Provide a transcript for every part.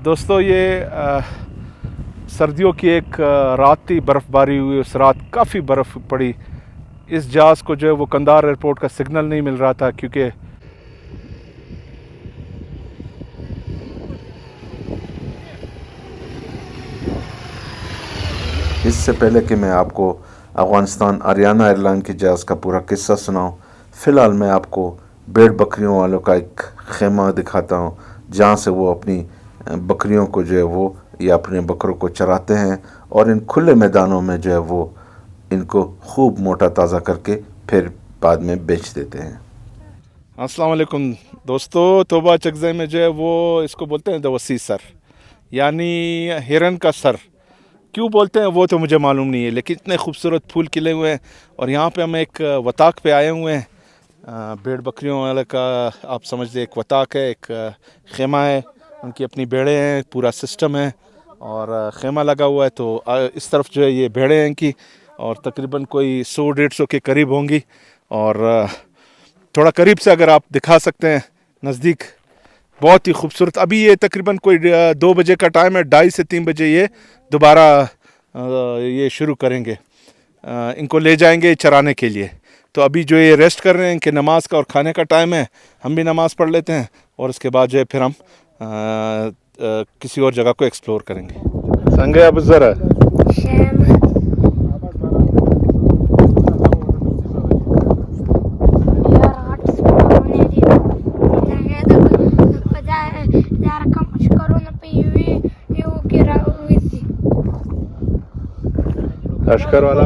दोस्तों ये सर्दियों की एक रात थी, बर्फ़बारी हुई। उस रात काफ़ी बर्फ़ पड़ी। इस जहाज़ को जो है वो कंधार एयरपोर्ट का सिग्नल नहीं मिल रहा था, क्योंकि इससे पहले कि मैं आपको अफ़गानिस्तान आरियाना एयरलाइन की जहाज़ का पूरा किस्सा सुनाऊं, फ़िलहाल मैं आपको भेड़ बकरियों वालों का एक खेमा दिखाता हूं, जहां से वो अपनी बकरियों को जो है वो या अपने बकरों को चराते हैं और इन खुले मैदानों में जो है वो इनको खूब मोटा ताज़ा करके फिर बाद में बेच देते हैं। अस्सलाम वालेकुम दोस्तों। तोबा चकज़ई में जो है वो इसको बोलते हैं दवसी सर, यानी हिरन का सर। क्यों बोलते हैं वो तो मुझे मालूम नहीं है, लेकिन इतने खूबसूरत फूल खिले हुए हैं। और यहाँ पे हम एक वताक पे आए हुए हैं, भेड़ बकरियों वाले का आप समझ लें एक वताक है, एक खेमा है। उनकी अपनी भेड़ें हैं, पूरा सिस्टम है और खेमा लगा हुआ है। तो इस तरफ जो है ये भेड़ें हैं इनकी, और तकरीबन कोई 100-150 के करीब होंगी। और थोड़ा करीब से अगर आप दिखा सकते हैं नज़दीक, बहुत ही खूबसूरत। अभी ये तकरीबन कोई 2 बजे का टाइम है, 2:30 से 3 बजे ये दोबारा ये शुरू करेंगे, इनको ले जाएंगे चराने के लिए। तो अभी जो ये रेस्ट कर रहे हैं, इनके नमाज का और खाने का टाइम है। हम भी नमाज़ पढ़ लेते हैं और उसके बाद जो है फिर हम किसी और जगह को एक्सप्लोर करेंगे। संगे अब ज़रा Ashkar wala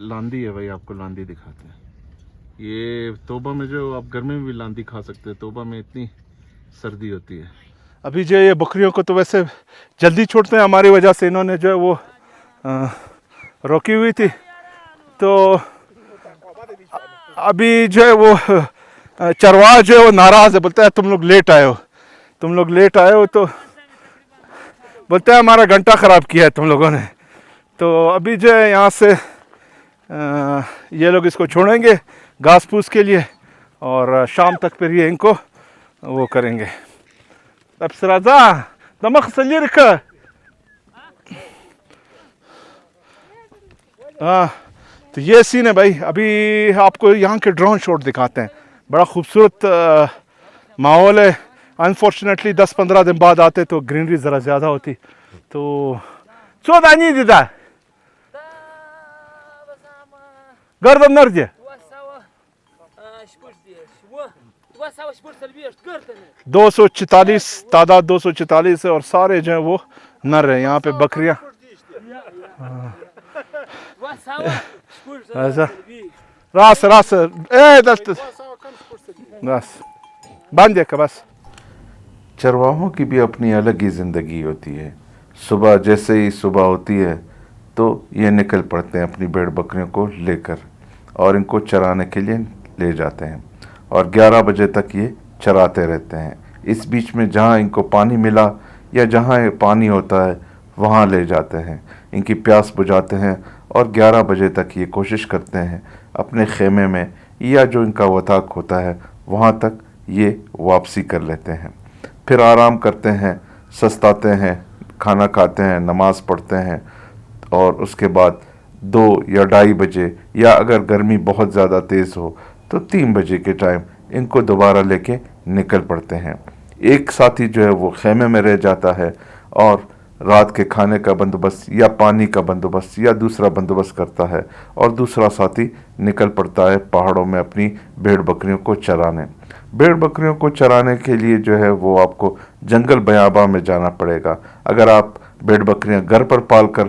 लांदी है भाई, आपको लांदी दिखाते हैं। ये तोबा में जो आप गर्मी में भी लांदी खा सकते हैं, तोबा में इतनी सर्दी होती है। अभी जो ये बकरियों को तो वैसे जल्दी छोड़ते हैं, हमारी वजह से इन्होंने जो है वो रोकी हुई थी। तो अभी जो है वो चरवाहा जो है वो नाराज़ है, बोलता है तुम लोग लेट आए हो, तो बोलते हैं हमारा घंटा ख़राब किया है तुम लोगों ने। तो अभी जो है यहाँ से ये लोग इसको छोड़ेंगे घास फूस के लिए, और शाम तक फिर ये इनको वो करेंगे। अब सराजा दमक सलीर का तो ये सीन है भाई। अभी आपको यहाँ के ड्रोन शॉट दिखाते हैं, बड़ा खूबसूरत माहौल है। अनफॉर्चुनेटली 10-15 दिन बाद आते तो ग्रीनरी ज़रा ज़्यादा होती। तो चौदह नहीं दीदा गर्दन नर्जे 244 तादाद 244 है, और सारे जो है वो नर है। यहाँ पे बकरियाँ ऐसा रास बांधे का बस। चरवाहों की भी अपनी अलग ही ज़िंदगी होती है। सुबह जैसे ही सुबह होती है तो ये निकल पड़ते हैं अपनी भेड़ बकरियों को लेकर और इनको चराने के लिए ले जाते हैं, और 11 बजे तक ये चराते रहते हैं। इस बीच में जहाँ इनको पानी मिला या जहाँ पानी होता है वहाँ ले जाते हैं, इनकी प्यास बुझाते हैं, और 11 बजे तक ये कोशिश करते हैं अपने खेमे में या जो इनका वताक होता है वहाँ तक ये वापसी कर लेते हैं। फिर आराम करते हैं, सस्ताते हैं, खाना खाते हैं, नमाज़ पढ़ते हैं, और उसके बाद 2 या 2:30 बजे या अगर गर्मी बहुत ज़्यादा तेज़ हो तो 3 बजे के टाइम इनको दोबारा लेके निकल पड़ते हैं। एक साथी जो है वो खेमे में रह जाता है और रात के खाने का बंदोबस्त या पानी का बंदोबस्त या दूसरा बंदोबस्त करता है, और दूसरा साथी निकल पड़ता है पहाड़ों में अपनी भेड़ बकरियों को चराने। भेड़ बकरियों को चराने के लिए जो है वो आपको जंगल बयाबा में जाना पड़ेगा। अगर आप भेड़ बकरियां घर पर पाल कर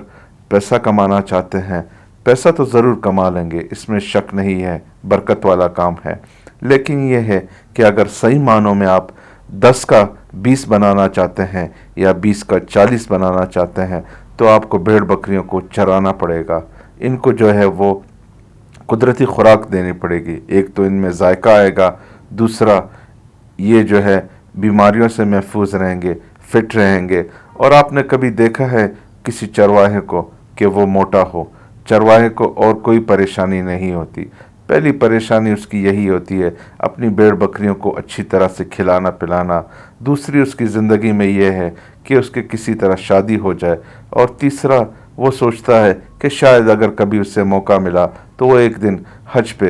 पैसा कमाना चाहते हैं, पैसा तो ज़रूर कमा लेंगे, इसमें शक नहीं है, बरकत वाला काम है। लेकिन यह है कि अगर सही मानों में आप 10 का 20 बनाना चाहते हैं या 20 का 40 बनाना चाहते हैं तो आपको भेड़ बकरियों को चराना पड़ेगा। इनको जो है वो कुदरती खुराक देनी पड़ेगी। एक तो इनमें जायका आएगा, दूसरा ये जो है बीमारियों से महफूज रहेंगे, फिट रहेंगे। और आपने कभी देखा है किसी चरवाहे को कि वो मोटा हो? चरवाहे को और कोई परेशानी नहीं होती। पहली परेशानी उसकी यही होती है अपनी भेड़ बकरियों को अच्छी तरह से खिलाना पिलाना। दूसरी उसकी ज़िंदगी में यह है कि उसके किसी तरह शादी हो जाए। और तीसरा वो सोचता है कि शायद अगर कभी उसे मौका मिला तो वो एक दिन हज पे,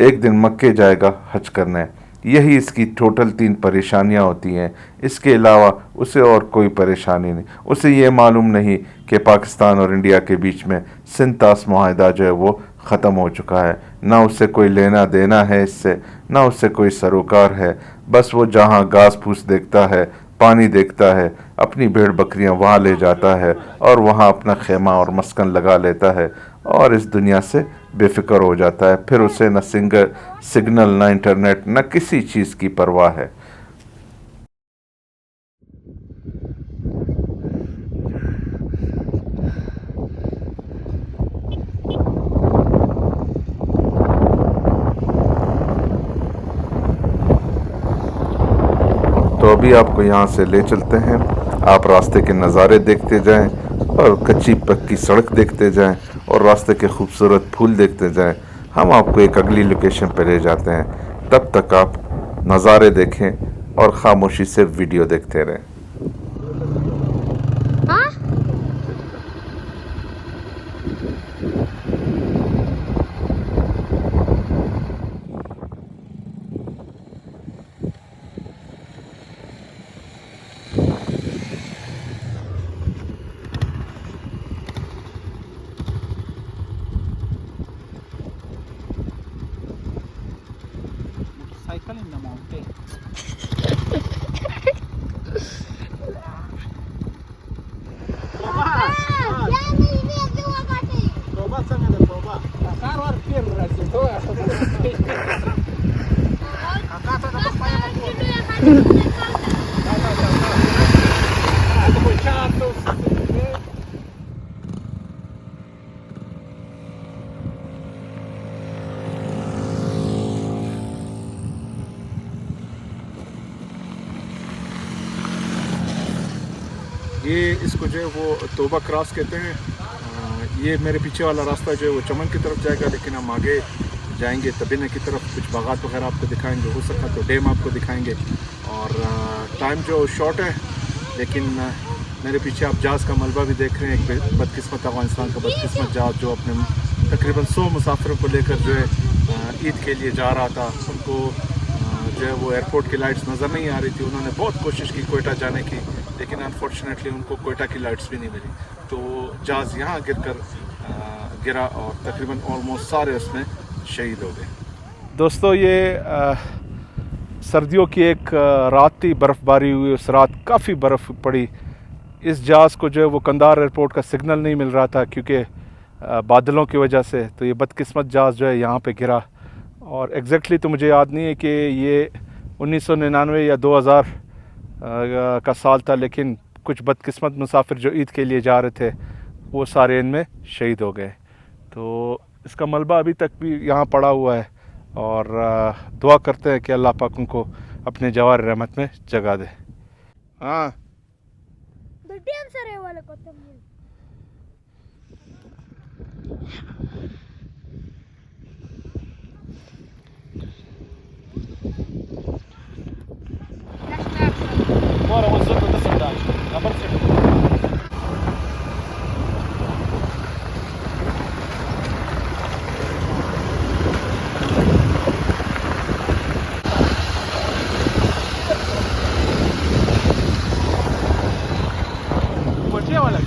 एक दिन मक्के जाएगा हज करने। यही इसकी टोटल 3 परेशानियां होती हैं। इसके अलावा उसे और कोई परेशानी नहीं। उसे ये मालूम नहीं कि पाकिस्तान और इंडिया के बीच में सिंतास मुआहदा जो है वो ख़त्म हो चुका है। ना उससे कोई लेना देना है इससे, ना उससे कोई सरोकार है। बस वो जहाँ घास फूस देखता है, पानी देखता है, अपनी भेड़ बकरियां वहाँ ले जाता है और वहाँ अपना खेमा और मस्कन लगा लेता है और इस दुनिया से बेफिक्र हो जाता है। फिर उसे न सिग्नल, न इंटरनेट, न किसी चीज़ की परवाह है। तो अभी आपको यहाँ से ले चलते हैं। आप रास्ते के नज़ारे देखते जाएं और कच्ची पक्की सड़क देखते जाएं और रास्ते के खूबसूरत फूल देखते जाएं। हम आपको एक अगली लोकेशन पर ले जाते हैं। तब तक आप नज़ारे देखें और ख़ामोशी से वीडियो देखते रहें। Cycle in the mountain. ये इसको जो है वो तोबा क्रॉस कहते हैं। ये मेरे पीछे वाला रास्ता जो है वो चमन की तरफ जाएगा, लेकिन हम आगे जाएंगे तबीना की तरफ। कुछ बागात वगैरह आपको दिखाएंगे, हो सका तो डैम आपको दिखाएंगे। और टाइम जो शॉर्ट है, लेकिन मेरे पीछे आप जहाज़ का मलबा भी देख रहे हैं। एक बदकिस्मत अफगानिस्तान का बदकिस्मत जहाज़ जो अपने तकरीबन 100 मुसाफिरों को लेकर जो है ईद के लिए जा रहा था। उनको जो है वो एयरपोर्ट की लाइट्स नज़र नहीं आ रही थी। उन्होंने बहुत कोशिश की कोयटा जाने की, लेकिन अनफॉर्चुनेटली उनको कोयटा की लाइट्स भी नहीं मिली। तो जहाज़ यहाँ गिरा और तकरीबन ऑलमोस्ट सारे उसमें शहीद हो गए। दोस्तों, ये सर्दियों की एक रात थी, बर्फ़बारी हुई। उस रात काफ़ी बर्फ़ पड़ी। इस जहाज़ को जो है वो कंधार एयरपोर्ट का सिग्नल नहीं मिल रहा था क्योंकि बादलों की वजह से। तो ये बदकिस्मत जहाज़ जो है यहाँ पे गिरा। और एग्जैक्टली तो मुझे याद नहीं है कि ये 1999 या 2000 का साल था, लेकिन कुछ बदकिस्मत मुसाफिर जो ईद के लिए जा रहे थे वो सारे इनमें शहीद हो गए। तो इसका मलबा अभी तक भी यहाँ पड़ा हुआ है और दुआ करते हैं कि अल्लाह पाक उनको अपने जवार रहमत में जगा दे। हाँ, Bora, moçada da cidade. Dá pra ser. Curtiu, Alex?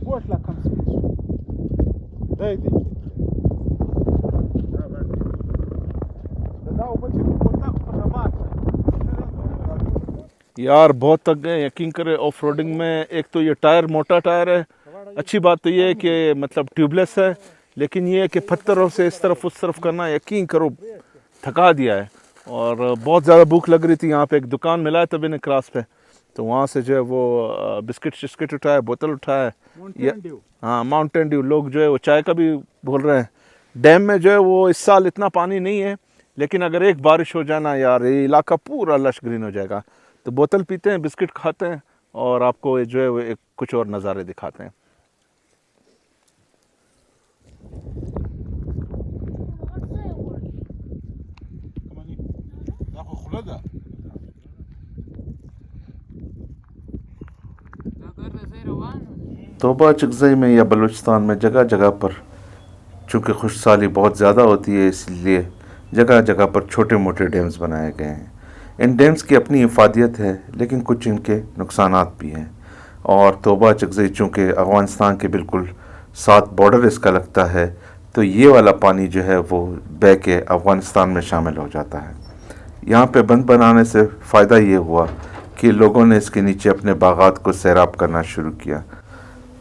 Gosto lá, como se diz. Deite. यार बहुत थक गए यकीन करें ऑफ रोडिंग में। एक तो ये टायर मोटा टायर है, अच्छी बात तो ये है कि मतलब ट्यूबलेस है, लेकिन ये है कि पत्थरों से इस तरफ उस तरफ करना यकीन करो थका दिया है। और बहुत ज़्यादा भूख लग रही थी। यहाँ पे एक दुकान मिला है तभी ने क्रॉस पे, तो वहाँ से जो है वो बिस्किट शिस्किट उठाया, बोतल उठाया। हाँ माउंटेन ड्यू। लोग जो है वो चाय का भी बोल रहे हैं। डैम में जो है वो इस साल इतना पानी नहीं है, लेकिन अगर एक बारिश हो जाना यार ये इलाका पूरा लश ग्रीन हो जाएगा। तो बोतल पीते हैं, बिस्किट खाते हैं और आपको जो है वो एक कुछ और नज़ारे दिखाते हैं। तोबा चकजई में या बलूचिस्तान में जगह जगह पर चूँकि खुशहाली बहुत ज़्यादा होती है, इसलिए जगह जगह पर छोटे मोटे डैम्स बनाए गए हैं। इन डैम्स की अपनी इफादियत है, लेकिन कुछ इनके नुकसानात भी हैं। और तोबा चकजई चूँकि अफ़गानिस्तान के बिल्कुल साथ बॉर्डर इसका लगता है, तो ये वाला पानी जो है वो बह के अफ़गानिस्तान में शामिल हो जाता है। यहाँ पे बंद बनाने से फ़ायदा ये हुआ कि लोगों ने इसके नीचे अपने बागात को सैराब करना शुरू किया।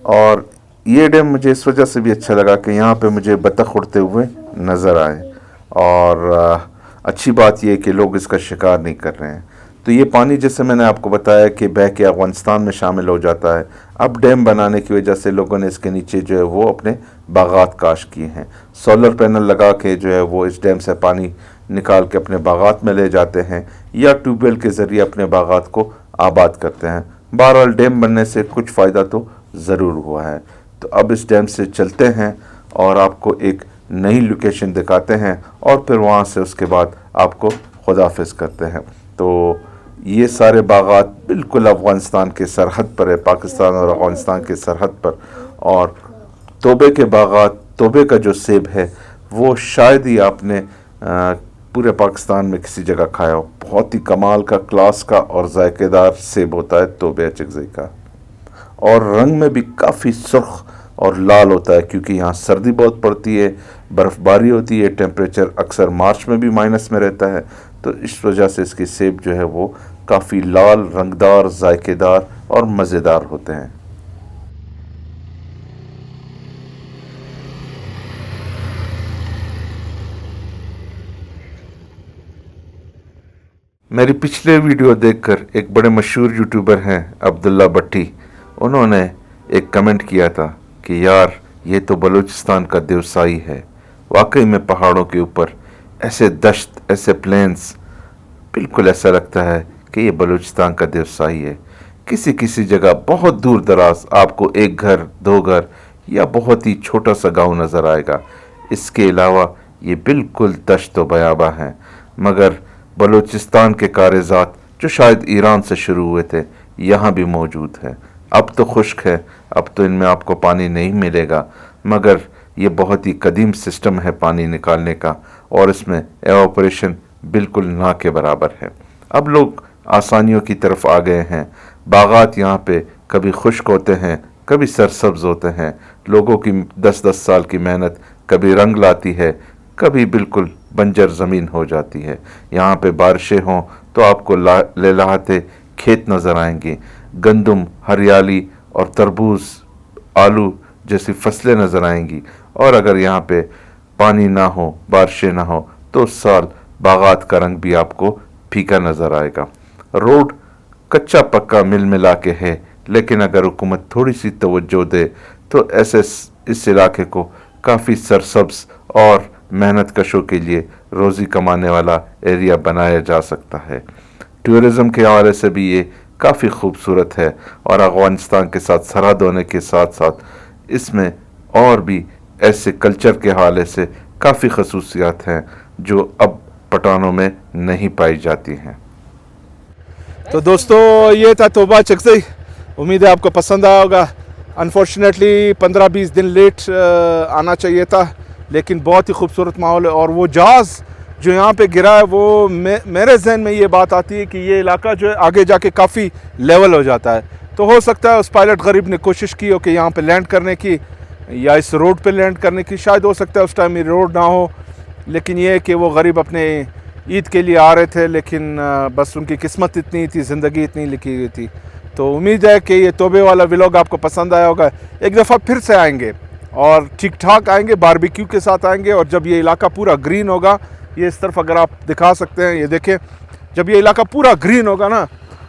और ये डैम मुझे इस वजह से भी अच्छा लगा कि यहाँ पे मुझे बतख उड़ते हुए नज़र आए। और अच्छी बात यह कि लोग इसका शिकार नहीं कर रहे हैं। तो ये पानी जैसे मैंने आपको बताया कि बह के अफ़गानिस्तान में शामिल हो जाता है। अब डैम बनाने की वजह से लोगों ने इसके नीचे जो है वो अपने बागात काश किए हैं। सोलर पैनल लगा के जो है वो इस डैम से पानी निकाल के अपने बागात में ले जाते हैं या ट्यूबवेल के ज़रिए अपने बागात को आबाद करते हैं। बहरहाल डैम बनने से कुछ फ़ायदा तो ज़रूर हुआ है। तो अब इस डैम से चलते हैं और आपको एक नई लोकेशन दिखाते हैं और फिर वहाँ से उसके बाद आपको खुदाफिज करते हैं। तो ये सारे बागात बिल्कुल अफ़गानिस्तान के सरहद पर है, पाकिस्तान और अफ़गानिस्तान के सरहद पर। और तोबे के बागात, तोबे का जो सेब है वो शायद ही आपने पूरे पाकिस्तान में किसी जगह खाया हो। बहुत ही कमाल का, क्लास का और जायकेदार सेब होता है तोबे चकजई का। और रंग में भी काफ़ी सुर्ख और लाल होता है, क्योंकि यहाँ सर्दी बहुत पड़ती है, बर्फ़बारी होती है, टेम्परेचर अक्सर मार्च में भी माइनस में रहता है। तो इस वजह से इसके सेब जो है वो काफ़ी लाल, रंगदार, जायकेदार और मज़ेदार होते हैं। मेरी पिछले वीडियो देखकर एक बड़े मशहूर यूट्यूबर हैं अब्दुल्ला भट्टी, उन्होंने एक कमेंट किया था कि यार ये तो बलूचिस्तान का देवसाई है। वाकई में पहाड़ों के ऊपर ऐसे दश्त, ऐसे प्लेन्स, बिल्कुल ऐसा लगता है कि ये बलूचिस्तान का देवसाई है। किसी किसी जगह बहुत दूर दराज आपको एक घर, दो घर या बहुत ही छोटा सा गांव नज़र आएगा। इसके अलावा ये बिल्कुल दश्त व बयाबा है। मगर बलूचिस्तान के कारेज़ात जो शायद ईरान से शुरू हुए थे, यहाँ भी मौजूद है। अब तो खुश्क है, अब तो इनमें आपको पानी नहीं मिलेगा, मगर ये बहुत ही कदीम सिस्टम है पानी निकालने का और इसमें एवापोरेशन बिल्कुल ना के बराबर है। अब लोग आसानियों की तरफ आ गए हैं। बागात यहाँ पे कभी खुश्क होते हैं, कभी सरसब्ज होते हैं। लोगों की 10-10 साल की मेहनत कभी रंग लाती है, कभी बिल्कुल बंजर ज़मीन हो जाती है। यहाँ पे बारिशें हों तो आपको लहलहाते खेत नज़र आएंगे, गंदम, हरियाली और तरबूज, आलू जैसी फसलें नज़र आएंगी। और अगर यहाँ पे पानी ना हो, बारिशें ना हो, तो उस साल बागात का रंग भी आपको फीका नज़र आएगा। रोड कच्चा पक्का मिल मिला के है, लेकिन अगर हुकूमत थोड़ी सी तवज्जो दे तो ऐसे इस इलाके को काफ़ी सरसब्ज और मेहनत कशों के लिए रोज़ी कमाने वाला एरिया बनाया जा सकता है। टूरिज़म के हवाले से भी ये काफ़ी खूबसूरत है और अफ़गानिस्तान के साथ सरहद होने के साथ साथ इसमें और भी ऐसे कल्चर के हवाले से काफ़ी खसूसियात हैं जो अब पठानों में नहीं पाई जाती हैं। तो दोस्तों ये था तोबा चकजई। उम्मीद है आपको पसंद आया होगा। अनफॉर्चुनेटली 15-20 दिन लेट आना चाहिए था, लेकिन बहुत ही खूबसूरत माहौल है। और वो जहाज़ जो यहाँ पे गिरा है वो मेरे जहन में ये बात आती है कि ये इलाका जो है आगे जाके काफ़ी लेवल हो जाता है। तो हो सकता है उस पायलट गरीब ने कोशिश की हो कि यहाँ पे लैंड करने की या इस रोड पे लैंड करने की। शायद हो सकता है उस टाइम ये रोड ना हो, लेकिन ये है कि वो गरीब अपने ईद के लिए आ रहे थे, लेकिन बस उनकी किस्मत इतनी थी, ज़िंदगी इतनी लिखी हुई थी। तो उम्मीद है कि ये तोबे वाला व्लॉग आपको पसंद आया होगा। एक दफ़ा फिर से आएंगे और ठीक ठाक आएंगे, बारबेक्यू के साथ आएंगे। और जब ये इलाका पूरा ग्रीन होगा, ये इस तरफ अगर आप दिखा सकते हैं, ये देखें, जब ये इलाका पूरा ग्रीन होगा ना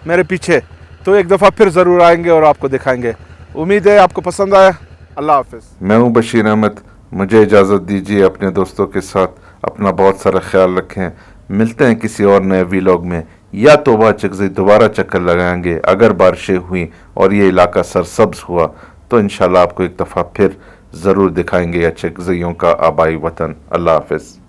मेरे पीछे, तो एक दफ़ा फिर ज़रूर आएंगे और आपको दिखाएंगे। उम्मीद है आपको पसंद आया। अल्लाह हाफ़िज़। मैं हूँ बशीर अहमद, मुझे इजाज़त दीजिए। अपने दोस्तों के साथ अपना बहुत सारा ख्याल रखें। मिलते हैं किसी और नए व्लॉग में, या तोबा चकज़ई दोबारा चक्कर लगाएंगे। अगर बारिशें हुई और ये इलाका सरसब्ज हुआ तो इंशाल्लाह आपको एक दफ़ा फिर ज़रूर दिखाएंगे या चकज़ईयों का आबाई वतन। अल्लाह हाफ़िज़।